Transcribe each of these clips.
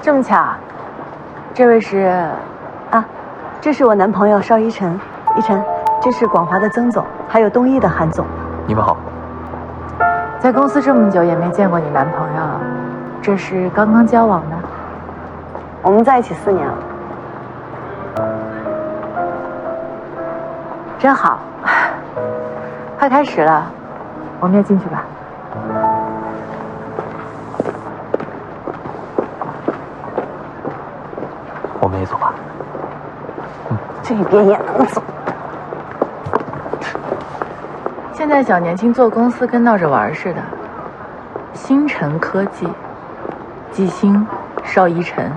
这么巧，这位是，这是我男朋友邵一晨，一晨，这是广华的曾总，还有东一的韩总。你们好。在公司这么久也没见过你男朋友，这是刚刚交往的？我们在一起4年了。真好，快开始了，我们也进去吧。我们也走吧。这边也能走。现在小年轻做公司跟闹着玩似的。星辰科技，季星，邵一晨。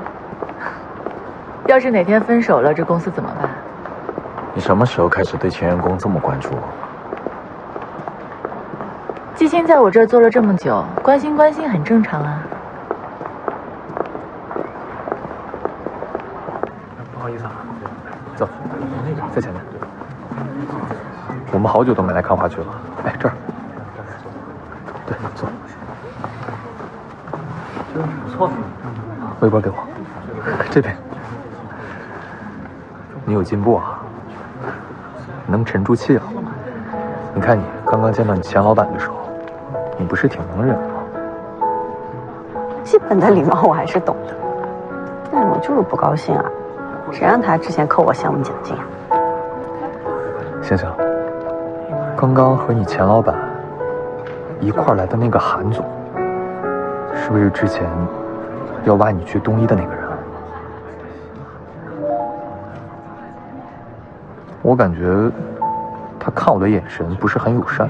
要是哪天分手了，这公司怎么办？你什么时候开始对前员工这么关注？季星在我这儿做了这么久，关心关心很正常啊。不好意思啊，走，在前面。我们好久都没来看话剧了。哎，这儿。对，走。不错。微波给我。这边。你有进步啊，能沉住气了。你看你刚刚见到你前老板的时候，你不是挺能忍的吗？基本的礼貌我还是懂的，但是我就是不高兴啊！谁让他之前扣我项目奖金啊？星星，刚刚和你前老板一块来的那个韩总，是不是之前要挖你去东一的那个人？我感觉他看我的眼神不是很友善。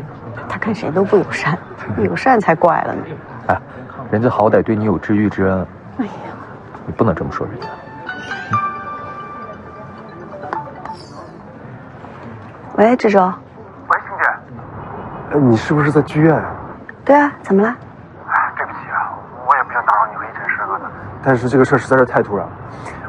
他看谁都不友善，友善才怪了呢。哎，人家好歹对你有知遇之恩。哎呀，你不能这么说人家。喂，志州。喂，欣姐。你是不是在剧院啊？对啊，怎么了？对不起啊，我也不想打扰你和一晨师哥的，但是这个事儿实在是太突然了。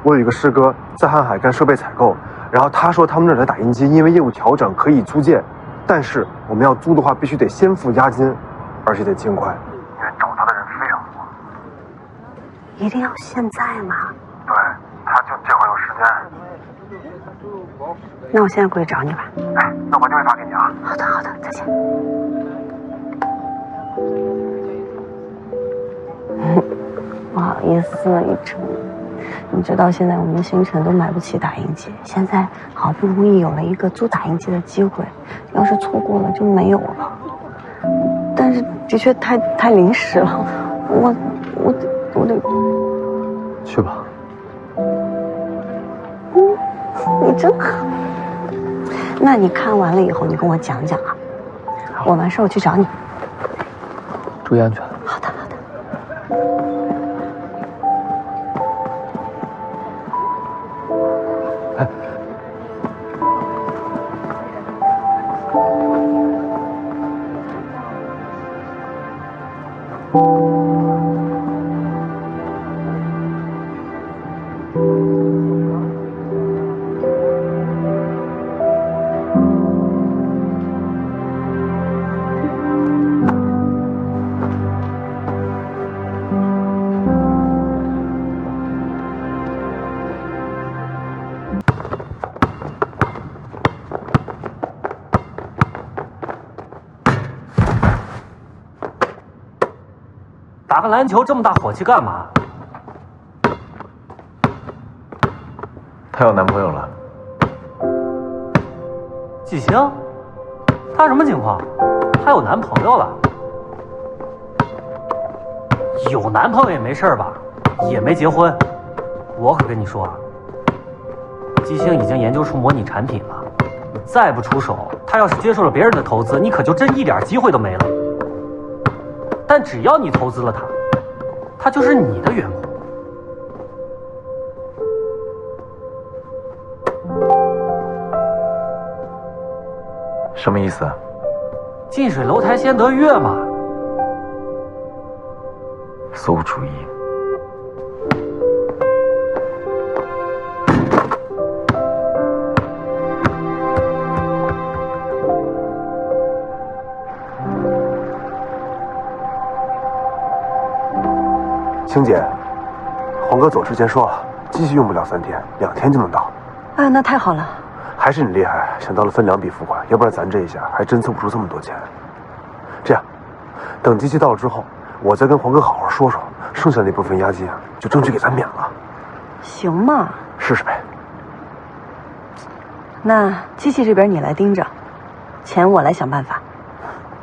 我有一个师哥在瀚海干设备采购，然后他说他们那儿的打印机因为业务调整可以租借，但是我们要租的话必须得先付押金，而且得尽快，因为找他的人非常多。一定要现在吗？对，他就这会儿有时间。那我现在过去找你吧。哎，那我把定位发给你啊。好的，好的，再见。不好意思，一晨，你知道现在我们星辰都买不起打印机，现在好不容易有了一个租打印机的机会，要是错过了就没有了。但是的确太临时了，我得去吧。你真好。那你看完了以后，你跟我讲讲啊。我完事我去找你。注意安全。好的，好的。哎，打个篮球这么大火气干嘛？她有男朋友了。季星，她什么情况？她有男朋友了？有男朋友也没事吧？也没结婚。我可跟你说啊，季星已经研究出模拟产品了，你再不出手，他要是接受了别人的投资，你可就真一点机会都没了。但只要你投资了他，他就是你的员工。什么意思？近水楼台先得月嘛。馊主意。星姐，黄哥走之前说了，机器用不了3天，2天就能到。啊，那太好了。还是你厉害，想到了分2笔付款，要不然咱这一下还真凑不出这么多钱。这样，等机器到了之后，我再跟黄哥好好说说，剩下那部分押金啊，就争取给咱免了。行嘛，试试呗。那机器这边你来盯着，钱我来想办法。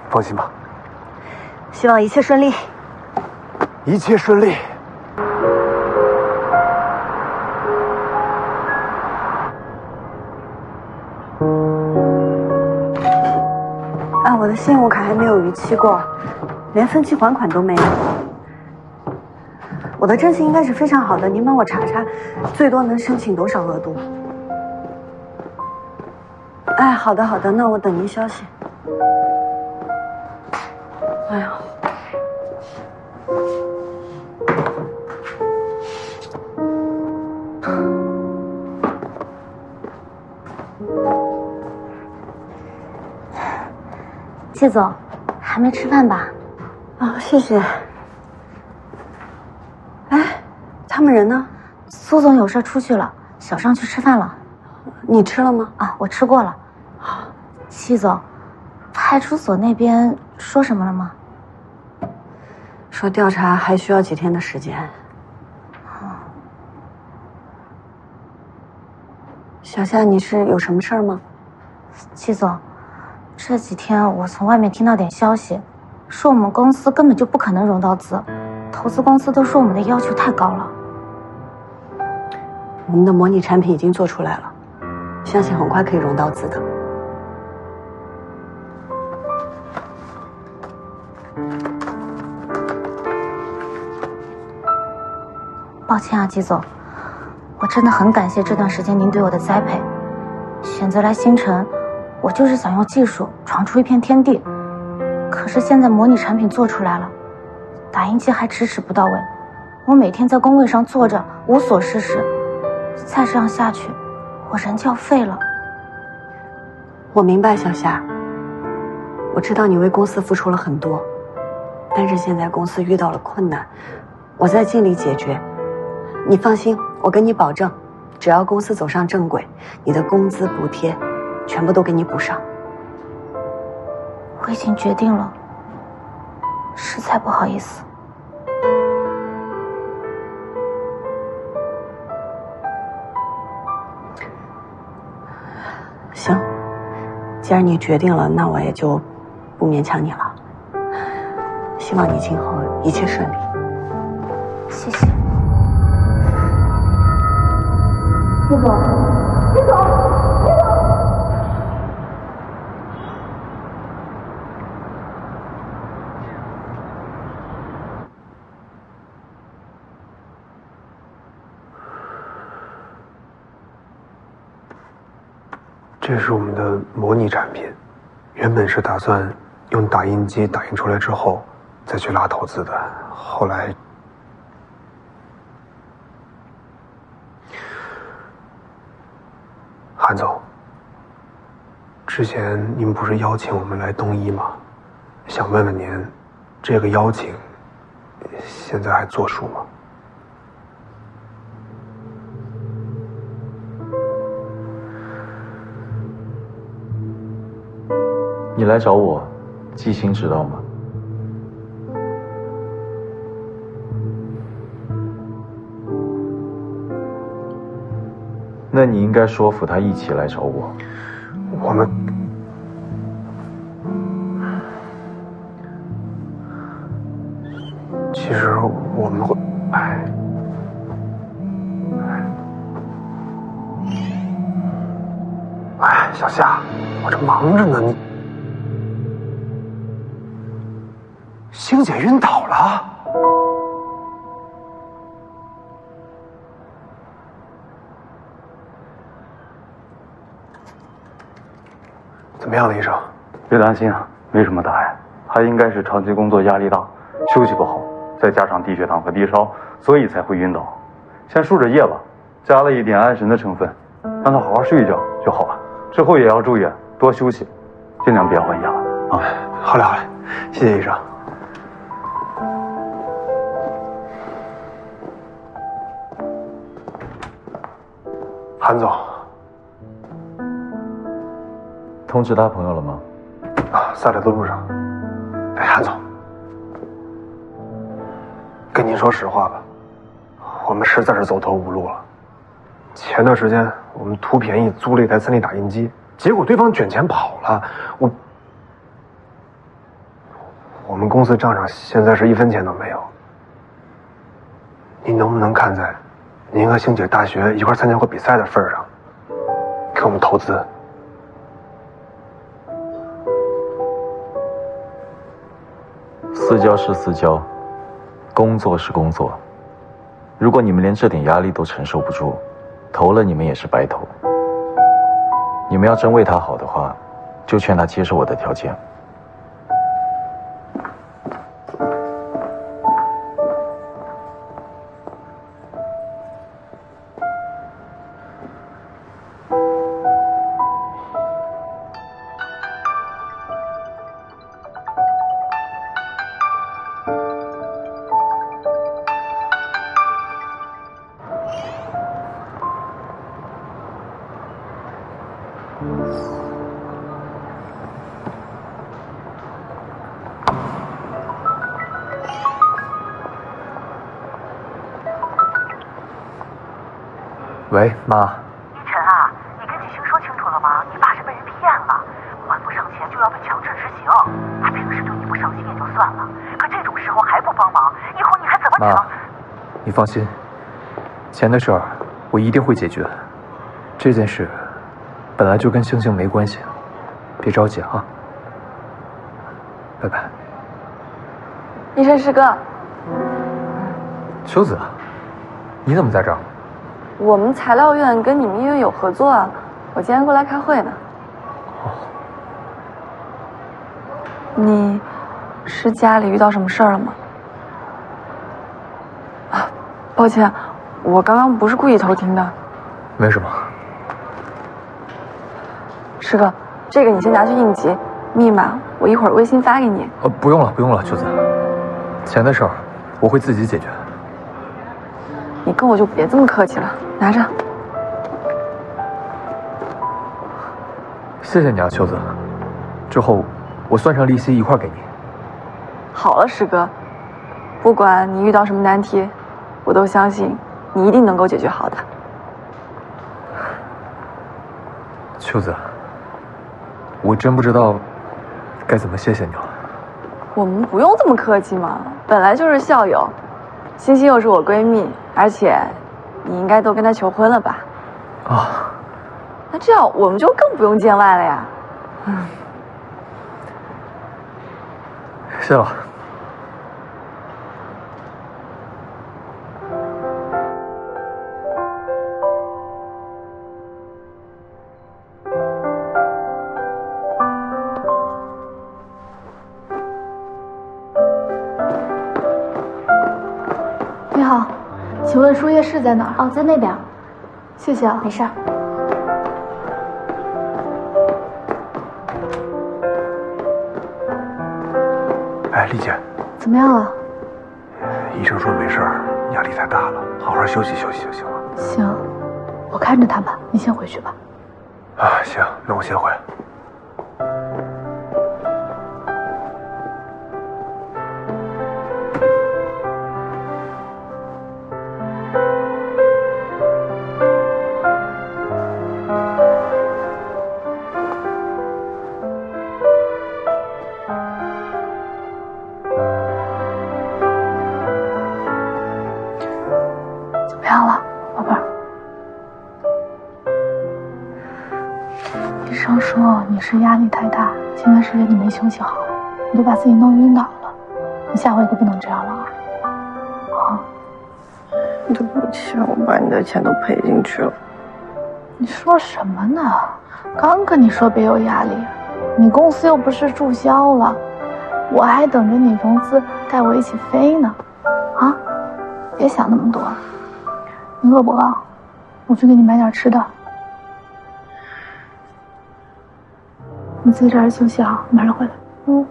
放心吧，希望一切顺利。一切顺利。啊，我的信用卡还没有逾期过，连分期还款都没有。我的征信应该是非常好的，您帮我查查，最多能申请多少额度？哎，好的好的，那我等您消息。哎呀，季总，还没吃饭吧？啊，谢谢。哎，他们人呢？苏总有事出去了，小尚去吃饭了。你吃了吗？啊，我吃过了。季总，派出所那边说什么了吗？说调查还需要几天的时间。小夏，你是有什么事儿吗？季总，这几天我从外面听到点消息，说我们公司根本就不可能融到资，投资公司都说我们的要求太高了。我们的模拟产品已经做出来了，相信很快可以融到资的。抱歉啊，季总，我真的很感谢这段时间您对我的栽培。选择来星辰，我就是想用技术闯出一片天地。可是现在模拟产品做出来了，打印机还迟迟不到位，我每天在工位上坐着无所事事，再这样下去，我人就要废了。我明白，小夏，我知道你为公司付出了很多，但是现在公司遇到了困难，我在尽力解决。你放心，我跟你保证，只要公司走上正轨，你的工资补贴全部都给你补上。我已经决定了，实在不好意思。行，既然你决定了，那我也就不勉强你了。希望你今后一切顺利。谢谢。季总，季总，季总。这是我们的模拟产品，原本是打算用打印机打印出来之后再去拉投资的，后来韩总，之前您不是邀请我们来东一吗？想问问您，这个邀请现在还作数吗？你来找我，季星知道吗？那你应该说服他一起来找我。我们其实我们会，小夏，我这忙着呢，你星姐晕倒了。怎么样了，医生？别担心啊，没什么大碍，他应该是长期工作压力大，休息不好，再加上低血糖和低烧，所以才会晕倒。先输着液吧，加了一点安神的成分，让他好好睡一觉就好了。之后也要注意多休息，尽量别换药啊。好嘞，好嘞，谢谢医生。韩总。通知他朋友了吗？啊，在来的路上。哎，韩总，跟您说实话吧，我们实在是走投无路了。前段时间我们图便宜租了一台3D 打印机，结果对方卷钱跑了。我们公司账上现在是1分钱都没有。您能不能看在您和星姐大学一块参加过比赛的份上，给我们投资？私交是私交，工作是工作。如果你们连这点压力都承受不住，投了你们也是白投。你们要真为他好的话，就劝他接受我的条件。喂，妈。一晨啊，你跟季星说清楚了吗？你爸是被人骗了，还不上钱就要被强制执行。他平时对你不上心也就算了，可这种时候还不帮忙，以后你还怎么妈，你放心，钱的事儿我一定会解决。这件事本来就跟星星没关系，别着急啊。拜拜。医生师哥，秋子，你怎么在这儿？我们材料院跟你们医院有合作啊，我今天过来开会呢。哦。你是家里遇到什么事儿了吗？啊，抱歉，我刚刚不是故意偷听的。没什么。师哥，这个你先拿去应急，密码我一会儿微信发给你。不用了，不用了，秋子，钱的事儿我会自己解决。你跟我就别这么客气了，拿着。谢谢你啊，秋子。之后我算上利息一块给你。好了，师哥，不管你遇到什么难题，我都相信你一定能够解决好的。秋子，我真不知道该怎么谢谢你了。我们不用这么客气嘛，本来就是校友。欣欣又是我闺蜜，而且你应该都跟她求婚了吧？啊，那这样我们就更不用见外了呀。谢了。你好，请问输液室在哪儿？哦，在那边。谢谢啊。没事儿。哎，丽姐，怎么样了？医生说没事儿，压力太大了，好好休息休息就行了。行，我看着他吧，你先回去吧。啊，行，那我先回。怎么样了，宝贝儿？医生说你是压力太大，前段时间你没休息好，你都把自己弄晕倒了，你下回可不能这样了啊！啊！对不起，我把你的钱都赔进去了。你说什么呢？刚跟你说别有压力，你公司又不是注销了，我还等着你融资带我一起飞呢。啊，别想那么多。你饿不饿？我去给你买点吃的。你自己在这休息啊，马上回来。嗯。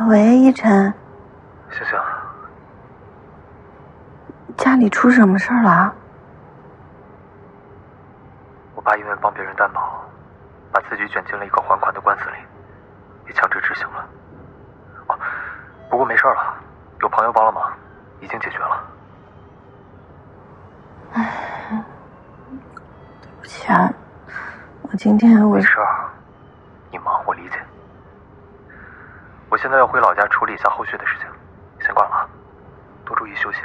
喂，依晨，星星，家里出什么事儿了？我爸因为帮别人担保，把自己卷进了一个还款的官司里，也强制执行了。哦，不过没事了，有朋友帮了忙，已经解决了。对不起啊，我今天没事，你忙我理解。我现在要回老家处理一下后续的事情，先挂了啊，多注意休息。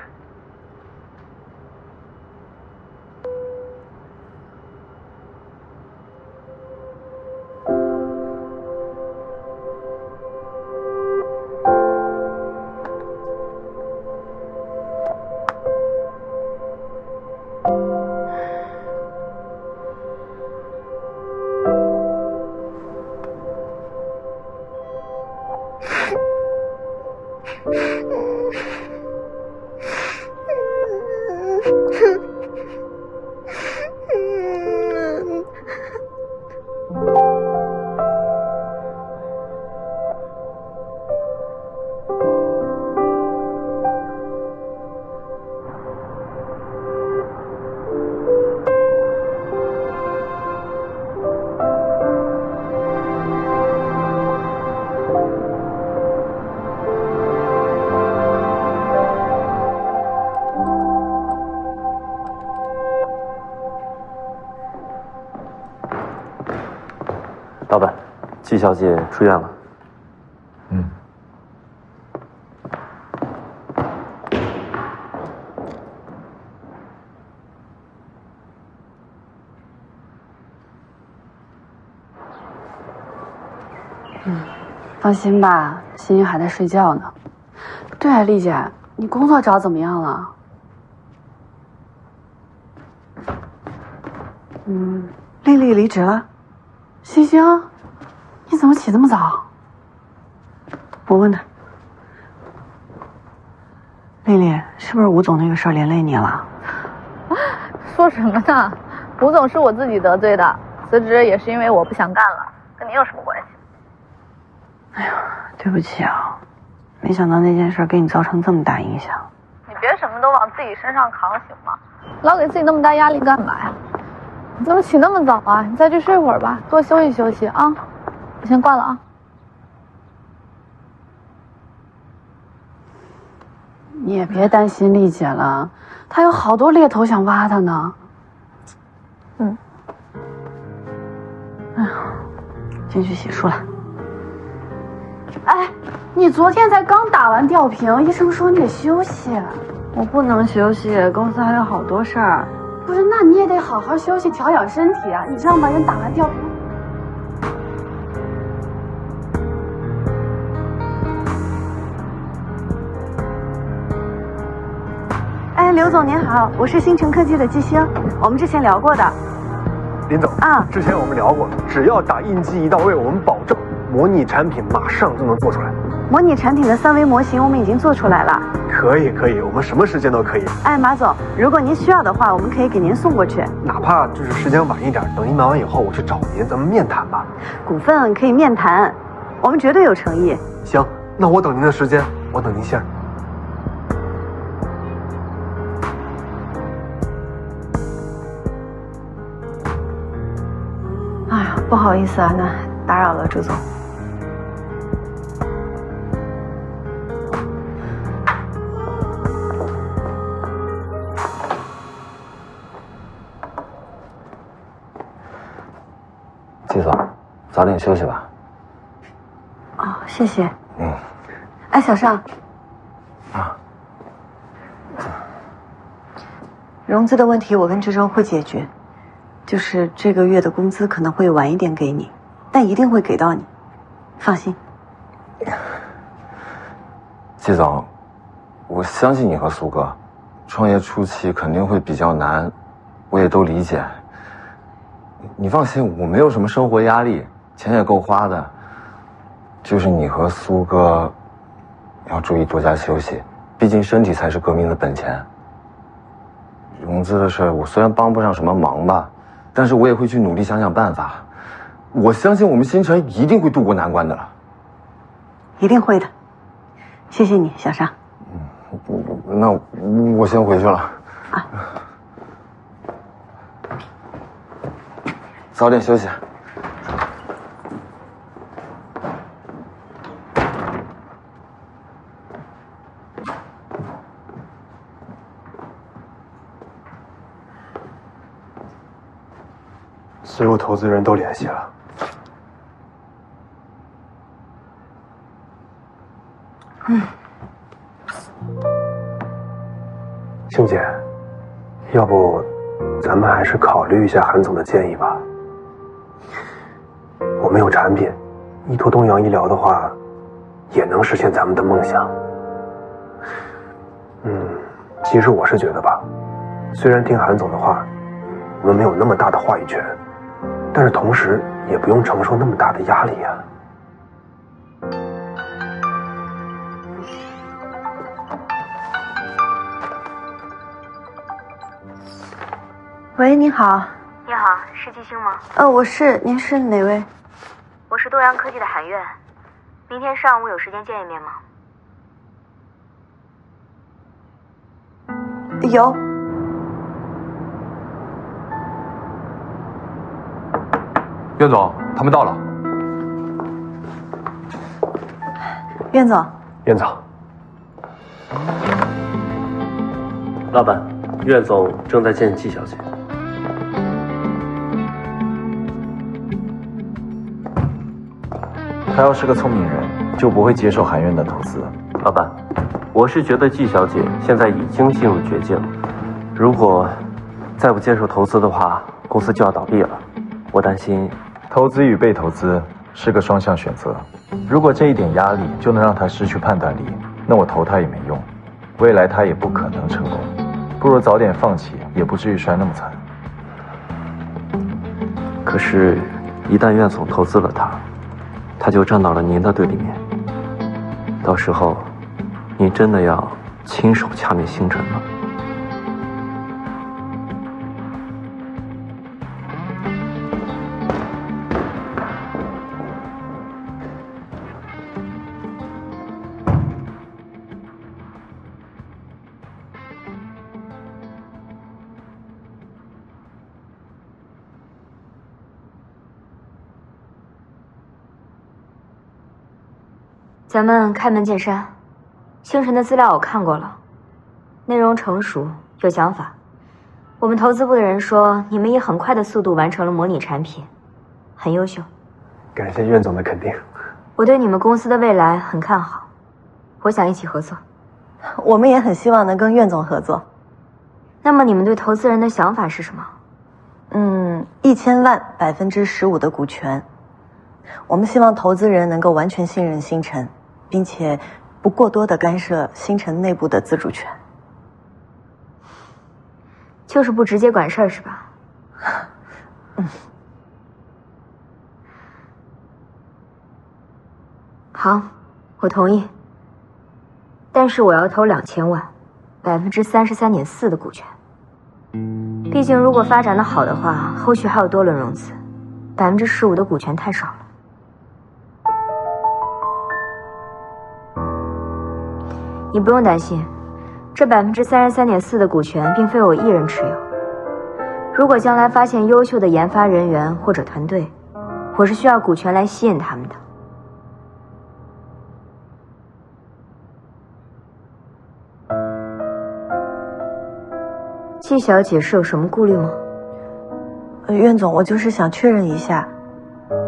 老板，季小姐出院了。放心吧，欣欣还在睡觉呢。对啊，丽姐，你工作找怎么样了？丽丽离职了。欣欣，你怎么起这么早？我问她，丽丽，是不是吴总那个事儿连累你了？说什么呢？吴总是我自己得罪的，辞职也是因为我不想干了，跟你有什么关系？哎呀，对不起啊，没想到那件事给你造成这么大影响。你别什么都往自己身上扛行吗？老给自己那么大压力干嘛呀？你怎么起那么早啊？你再去睡会儿吧，多休息休息啊。我先挂了啊。你也别担心丽姐了，她有好多猎头想挖她呢。哎呀，进去洗漱了。哎，你昨天才刚打完吊瓶，医生说你得休息。我不能休息，公司还有好多事儿。不是，那你也得好好休息，调养身体啊！你这样把人打完吊瓶。哎，刘总您好，我是星辰科技的季星，我们之前聊过的。林总啊，之前我们聊过，只要打印机一到位，我们保证模拟产品马上就能做出来。模拟产品的3维模型我们已经做出来了。可以，我们什么时间都可以。哎，马总，如果您需要的话，我们可以给您送过去。哪怕就是时间晚一点，等您忙完以后我去找您，咱们面谈吧。股份可以面谈，我们绝对有诚意。行，那我等您的时间，我等您信儿。哎呀，不好意思啊，那打扰了，朱总。季总，早点休息吧。哦，谢谢。哎，小尚。啊。融资的问题我跟这周会解决。就是这个月的工资可能会晚一点给你，但一定会给到你，放心。季总，我相信你和苏哥，创业初期肯定会比较难，我也都理解。你放心，我没有什么生活压力，钱也够花的。就是你和苏哥要注意多加休息，毕竟身体才是革命的本钱。融资的事我虽然帮不上什么忙吧，但是我也会去努力想想办法。我相信我们星辰一定会渡过难关的。一定会的。谢谢你，小尚。那我先回去了。啊，早点休息。所有投资人都联系了。星姐，要不咱们还是考虑一下韩总的建议吧。我们有产品，依托东洋医疗的话，也能实现咱们的梦想。其实我是觉得吧，虽然听韩总的话，我们没有那么大的话语权，但是同时也不用承受那么大的压力呀。喂，你好。你好，是季星吗？我是，您是哪位？我是东洋科技的韩苑，明天上午有时间见一面吗？有。苑总，他们到了。苑总。苑总。老板，苑总正在见季小姐。他要是个聪明人，就不会接受韩苑的投资。老板，我是觉得季小姐现在已经进入绝境，如果再不接受投资的话，公司就要倒闭了。我担心投资与被投资是个双向选择，如果这一点压力就能让他失去判断力，那我投他也没用，未来他也不可能成功。不如早点放弃，也不至于摔那么惨。可是，一旦苑总投资了他就站到了您的对立面。到时候，您真的要亲手掐灭星辰了。咱们开门见山，星辰的资料我看过了，内容成熟，有想法。我们投资部的人说，你们以很快的速度完成了模拟产品，很优秀。感谢苑总的肯定。我对你们公司的未来很看好，我想一起合作。我们也很希望能跟苑总合作。那么你们对投资人的想法是什么？1000万15%的股权。我们希望投资人能够完全信任星辰，并且不过多的干涉星辰内部的自主权。就是不直接管事儿是吧？好，我同意。但是我要投2000万，33.4%的股权。毕竟如果发展的好的话，后续还有多轮融资，15%的股权太少了。你不用担心，这33.4%的股权并非我一人持有。如果将来发现优秀的研发人员或者团队，我是需要股权来吸引他们的。季小姐是有什么顾虑吗？苑总，我就是想确认一下，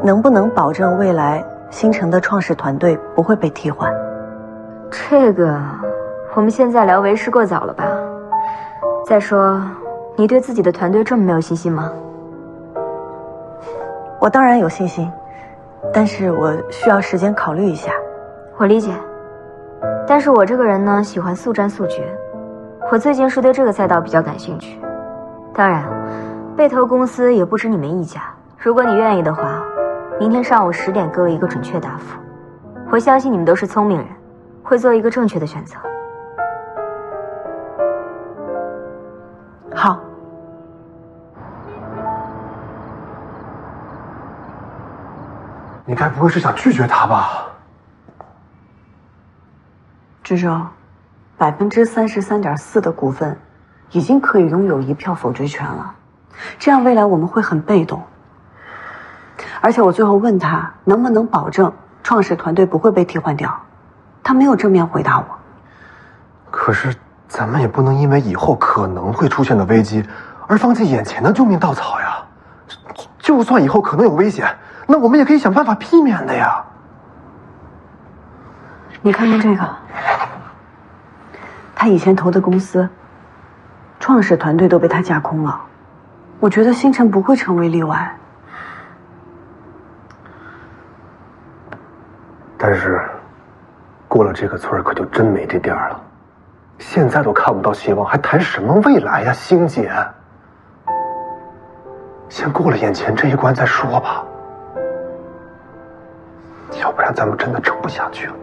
能不能保证未来星辰的创始团队不会被替换？这个，我们现在聊为时过早了吧？再说，你对自己的团队这么没有信心吗？我当然有信心，但是我需要时间考虑一下。我理解，但是我这个人呢，喜欢速战速决。我最近是对这个赛道比较感兴趣。当然，被投公司也不止你们一家。如果你愿意的话，明天上午10点给我一个准确答复。我相信你们都是聪明人，会做一个正确的选择。好。你该不会是想拒绝他吧？志州，33.4%的股份，已经可以拥有1票否决权了。这样未来我们会很被动。而且我最后问他能不能保证创始团队不会被替换掉，他没有正面回答我。可是咱们也不能因为以后可能会出现的危机而放弃眼前的救命稻草呀。就算以后可能有危险，那我们也可以想办法避免的呀。你看看这个，他以前投的公司，创始团队都被他架空了。我觉得星辰不会成为例外。但是，过了这个村可就真没这店了。现在都看不到希望，还谈什么未来呀，星姐？先过了眼前这一关再说吧，要不然咱们真的撑不下去了。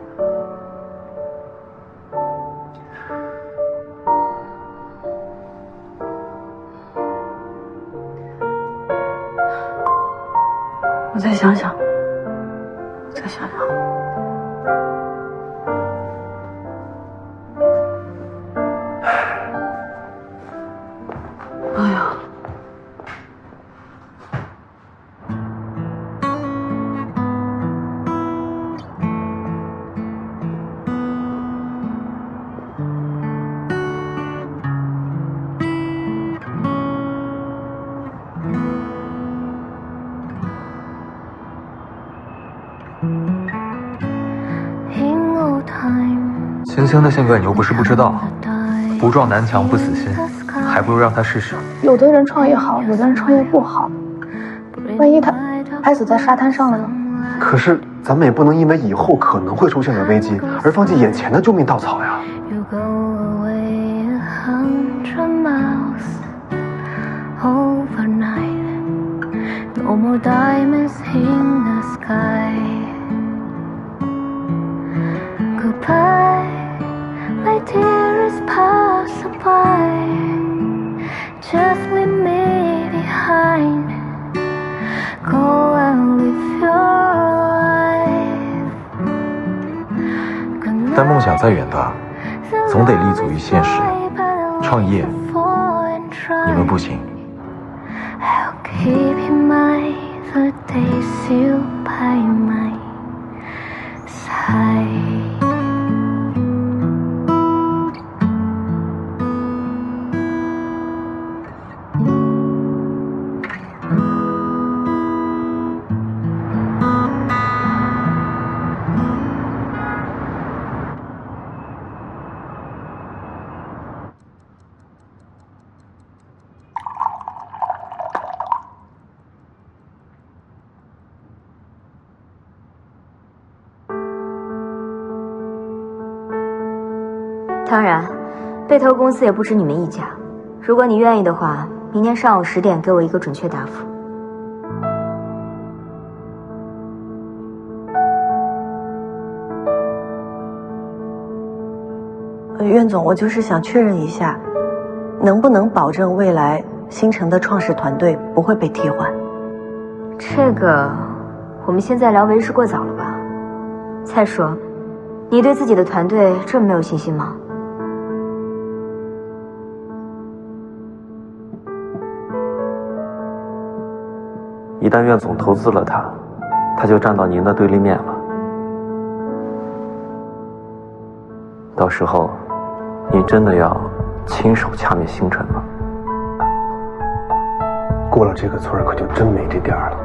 我再想想，再想想。哎呀，星星的性格你又不是不知道，不撞南墙不死心，还不如让他试试。有的人创业好，有的人创业不好，万一他拍死在沙滩上了呢？可是咱们也不能因为以后可能会出现的危机而放弃眼前的救命稻草呀。My tears pass by, just leave me behind. Go and live your life. 但梦想再远大，总得立足于现实。创业，你们不行。I'll keep in mind the days you by my side.当然，被投公司也不止你们一家。如果你愿意的话，明天上午10点给我一个准确答复。苑总，我就是想确认一下，能不能保证未来星辰的创始团队不会被替换？这个，我们现在聊为时过早了吧？再说，你对自己的团队这么没有信心吗？一旦苑总投资了他，他就站到您的对立面了。到时候，你真的要亲手掐灭星辰吗？过了这个村可就真没这店了。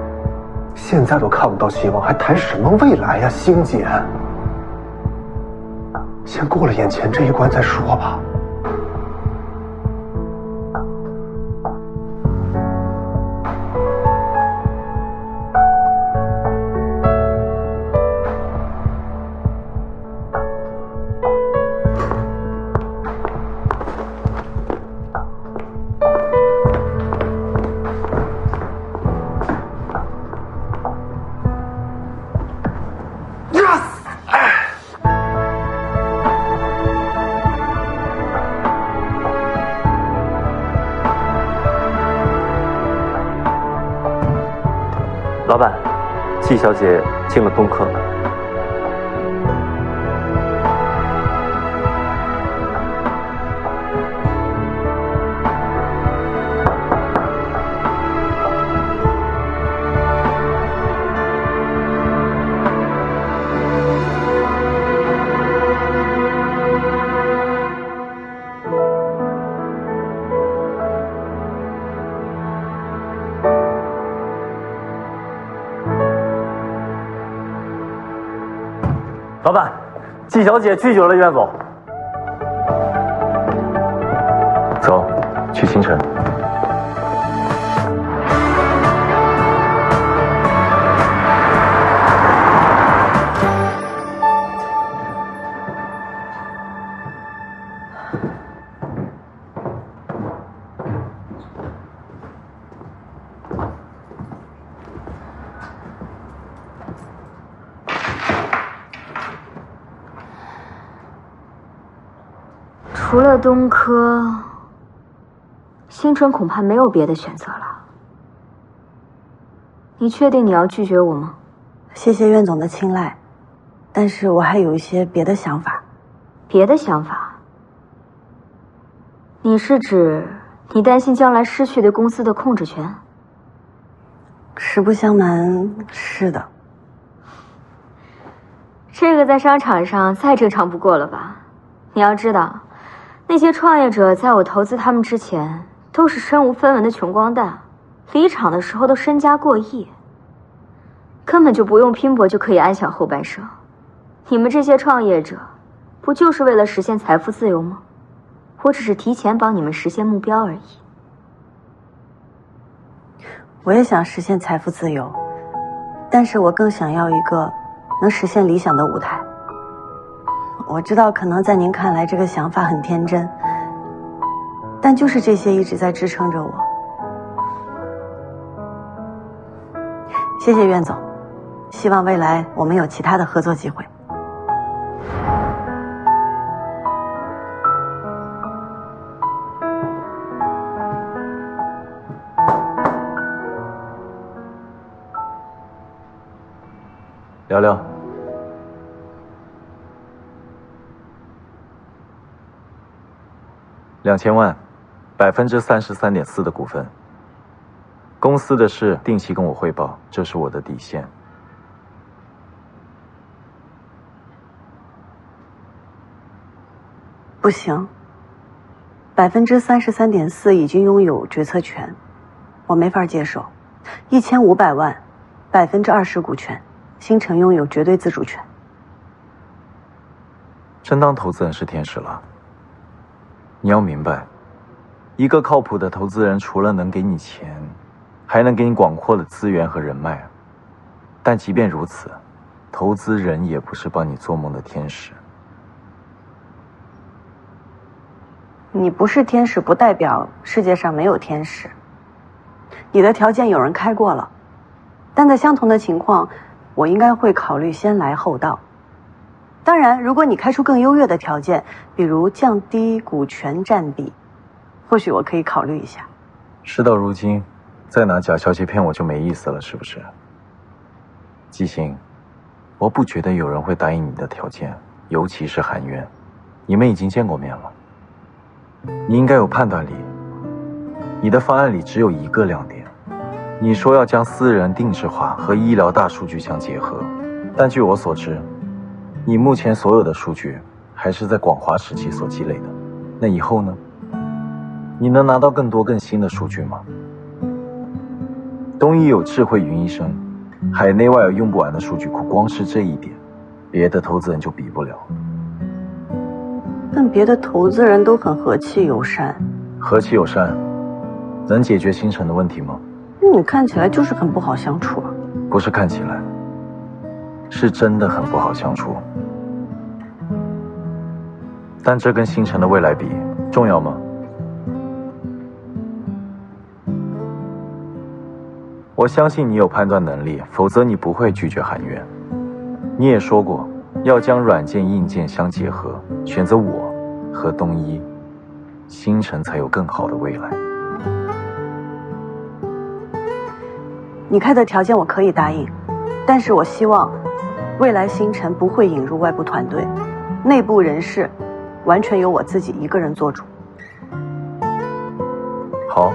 现在都看不到希望，还谈什么未来呀，星姐？先过了眼前这一关再说吧。老板，季小姐进了东科。老板，季小姐拒绝了苑总。走，去星辰。除了东科，星辰恐怕没有别的选择了。你确定你要拒绝我吗？谢谢苑总的青睐，但是我还有一些别的想法。别的想法？你是指你担心将来失去对公司的控制权？实不相瞒，是的。这个在商场上再正常不过了吧？你要知道，那些创业者在我投资他们之前，都是身无分文的穷光蛋，离场的时候都身家过亿，根本就不用拼搏就可以安享后半生。你们这些创业者，不就是为了实现财富自由吗？我只是提前帮你们实现目标而已。我也想实现财富自由，但是我更想要一个能实现理想的舞台。我知道可能在您看来这个想法很天真，但就是这些一直在支撑着我。谢谢苑总，希望未来我们有其他的合作机会。聊聊。2000万，33.4%的股份。公司的事定期跟我汇报，这是我的底线。不行，33.4%已经拥有决策权，我没法接受。1500万，20%股权，星辰拥有绝对自主权。真当投资人是天使了？你要明白，一个靠谱的投资人除了能给你钱，还能给你广阔的资源和人脉。但即便如此，投资人也不是帮你做梦的天使。你不是天使不代表世界上没有天使。你的条件有人开过了，但在相同的情况，我应该会考虑先来后到。当然，如果你开出更优越的条件，比如降低股权占比，或许我可以考虑一下。事到如今，再拿假消息骗我就没意思了，是不是？季星，我不觉得有人会答应你的条件，尤其是韩渊，你们已经见过面了。你应该有判断力。你的方案里只有一个亮点，你说要将私人定制化和医疗大数据相结合，但据我所知，你目前所有的数据还是在广华时期所积累的。那以后呢？你能拿到更多更新的数据吗？东医有智慧云医生，海内外有用不完的数据库，光是这一点，别的投资人就比不了。但别的投资人都很和气友善。和气友善，能解决星辰的问题吗？你看起来就是很不好相处啊。不是看起来，是真的很不好相处。但这跟星辰的未来比，重要吗？我相信你有判断能力，否则你不会拒绝韩渊。你也说过，要将软件硬件相结合，选择我和东一，星辰才有更好的未来。你开的条件我可以答应，但是我希望未来星辰不会引入外部团队，内部人事完全由我自己一个人做主。好，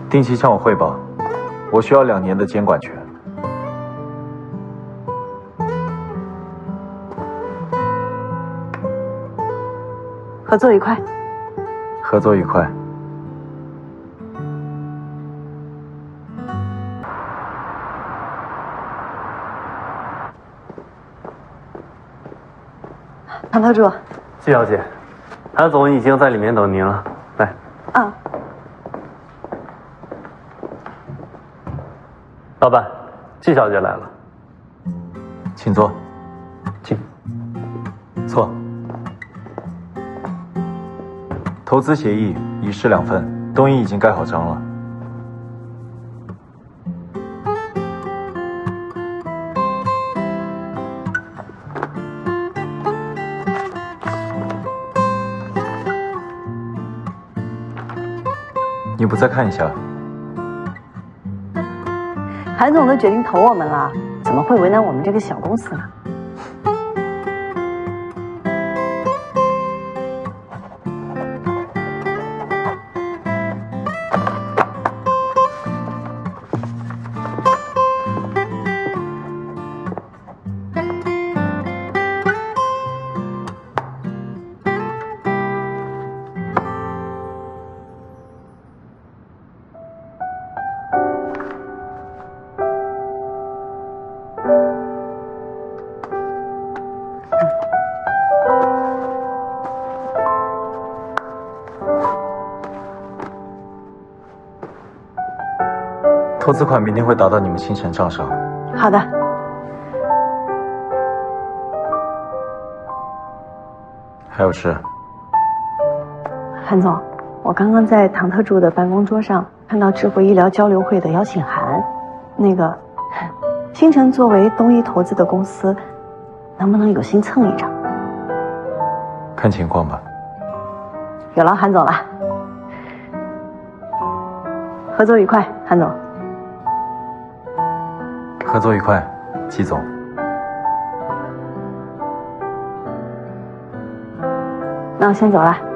定期向我汇报，我需要2年的监管权。合作愉快。合作愉快。唐特助，季小姐，韩总已经在里面等您了，来。啊。老板，季小姐来了，请坐。请。坐。投资协议一式2份，东一已经盖好章了。你不再看一下？韩总都决定投我们了，怎么会为难我们这个小公司呢？投资款明天会打到你们星辰账上。好的。还有事？韩总，我刚刚在唐特助的办公桌上看到智慧医疗交流会的邀请函，星辰作为东一投资的公司，能不能有幸蹭一张？看情况吧。有劳韩总了，合作愉快，韩总。合作愉快，季总。那我先走了。